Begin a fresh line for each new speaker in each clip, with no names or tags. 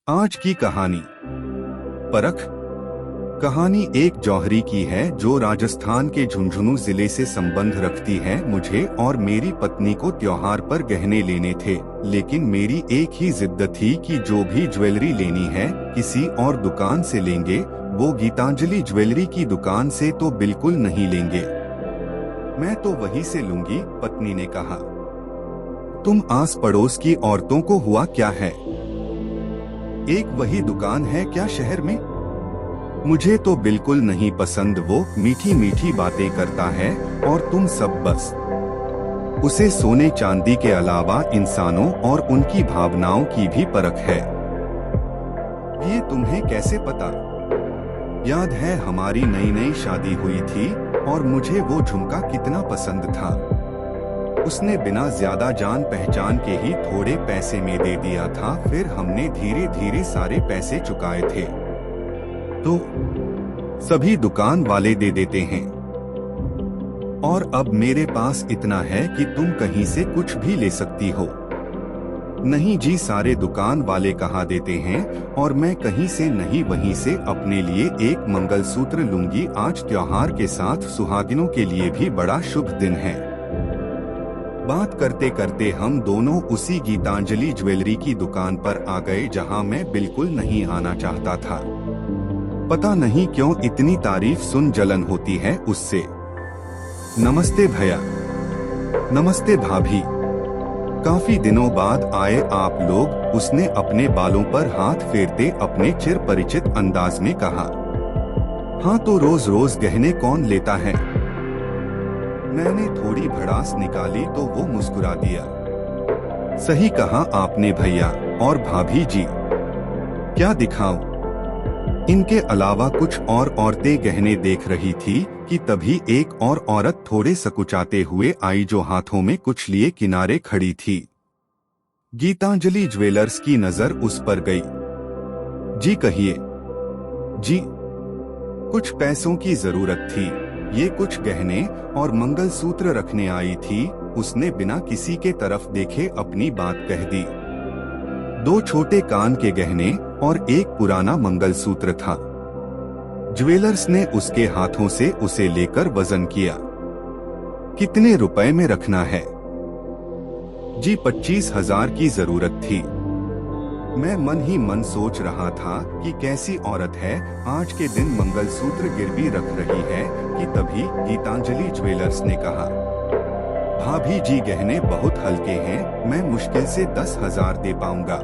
आज की कहानी परख। कहानी एक जौहरी की है जो राजस्थान के झुंझुनू जिले से संबंध रखती है। मुझे और मेरी पत्नी को त्योहार पर गहने लेने थे, लेकिन मेरी एक ही जिद थी कि जो भी ज्वेलरी लेनी है किसी और दुकान से लेंगे, वो गीतांजलि ज्वेलरी की दुकान से तो बिल्कुल नहीं लेंगे। मैं तो वहीं से लूंगी, पत्नी ने कहा। तुम आस पड़ोस की औरतों को हुआ क्या है? एक वही दुकान है क्या शहर में? मुझे तो बिल्कुल नहीं पसंद। वो मीठी मीठी बातें करता है और तुम सब बस उसे सोने चांदी के अलावा इंसानों और उनकी भावनाओं की भी परख है। ये तुम्हें कैसे पता? याद है हमारी नई नई शादी हुई थी और मुझे वो झुमका कितना पसंद था। उसने बिना ज्यादा जान पहचान के ही थोड़े पैसे में दे दिया था, फिर हमने धीरे धीरे सारे पैसे चुकाए थे। तो सभी दुकान वाले दे देते हैं और अब मेरे पास इतना है कि तुम कहीं से कुछ भी ले सकती हो। नहीं जी, सारे दुकान वाले कहा देते हैं और मैं कहीं से नहीं वहीं से अपने लिए एक मंगलसूत्र लूंगी। आज त्योहार के साथ सुहागिनों के लिए भी बड़ा शुभ दिन है। बात करते करते हम दोनों उसी गीतांजलि ज्वेलरी की दुकान पर आ गए जहां मैं बिल्कुल नहीं आना चाहता था। पता नहीं क्यों इतनी तारीफ सुन जलन होती है उससे। नमस्ते भैया। नमस्ते भाभी। काफी दिनों बाद आए आप लोग, उसने अपने बालों पर हाथ फेरते अपने चिर परिचित अंदाज में कहा। हाँ, तो रोज रोज गहने कौन लेता है? मैंने थोड़ी भड़ास निकाली तो वो मुस्कुरा दिया। सही कहा आपने भैया और भाभी जी। क्या दिखाऊं? इनके अलावा कुछ और औरतें गहने देख रही थी कि तभी एक और औरत थोड़े सकुचाते हुए आई जो हाथों में कुछ लिए किनारे खड़ी थी। गीतांजलि ज्वेलर्स की नजर उस पर गई। जी कहिए। जी, कुछ पैसों की जरूरत थी। ये कुछ गहने और मंगलसूत्र रखने आई थी। उसने बिना किसी के तरफ देखे अपनी बात कह दी। 2 छोटे कान के गहने और एक पुराना मंगलसूत्र था। ज्वेलर्स ने उसके हाथों से उसे लेकर वजन किया। कितने रुपए में रखना है? जी 25,000 की जरूरत थी। मैं मन ही मन सोच रहा था कि कैसी औरत है, आज के दिन मंगलसूत्र गिरवी रख रही है कि तभी गीतांजलि ज्वेलर्स ने कहा, भाभी जी गहने बहुत हल्के हैं, मैं मुश्किल से 10,000 दे पाऊंगा।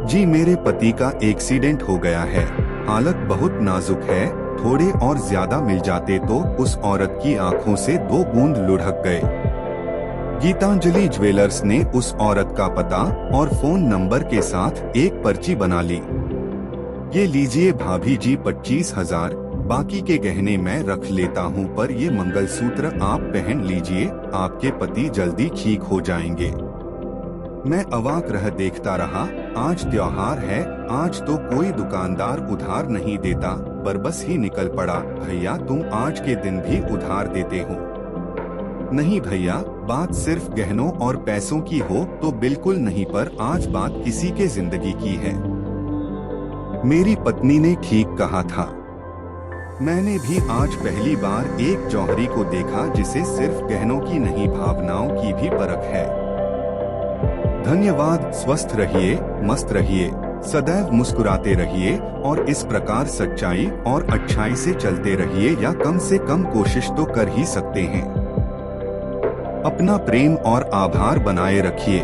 जी मेरे पति का एक्सीडेंट हो गया है, हालत बहुत नाजुक है, थोड़े और ज्यादा मिल जाते तो। उस औरत की आंखों से 2 बूंद लुढ़क गए। गीतांजलि ज्वेलर्स ने उस औरत का पता और फोन नंबर के साथ एक पर्ची बना ली। ये लीजिए भाभी जी 25,000, बाकी के गहने मैं रख लेता हूँ, पर ये मंगलसूत्र आप पहन लीजिए, आपके पति जल्दी ठीक हो जाएंगे। मैं अवाक रह देखता रहा। आज त्योहार है, आज तो कोई दुकानदार उधार नहीं देता। बरबस ही निकल पड़ा, भैया तुम आज के दिन भी उधार देते हो? नहीं भैया, बात सिर्फ गहनों और पैसों की हो तो बिल्कुल नहीं, पर आज बात किसी के जिंदगी की है। मेरी पत्नी ने ठीक कहा था। मैंने भी आज पहली बार एक जौहरी को देखा जिसे सिर्फ गहनों की नहीं, भावनाओं की भी परख है। धन्यवाद। स्वस्थ रहिए, मस्त रहिए, सदैव मुस्कुराते रहिए और इस प्रकार सच्चाई और अच्छाई से चलते रहिए, या कम से कम कोशिश तो कर ही सकते हैं। अपना प्रेम और आभार बनाए रखिए।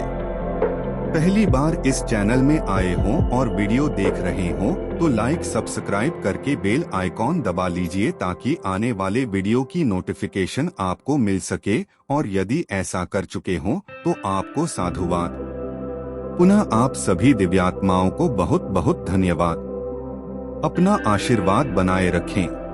पहली बार इस चैनल में आए हों और वीडियो देख रहे हों तो लाइक सब्सक्राइब करके बेल आइकॉन दबा लीजिए ताकि आने वाले वीडियो की नोटिफिकेशन आपको मिल सके, और यदि ऐसा कर चुके हों तो आपको साधुवाद। पुनः आप सभी दिव्यात्माओं को बहुत बहुत धन्यवाद। अपना आशीर्वाद बनाए रखें।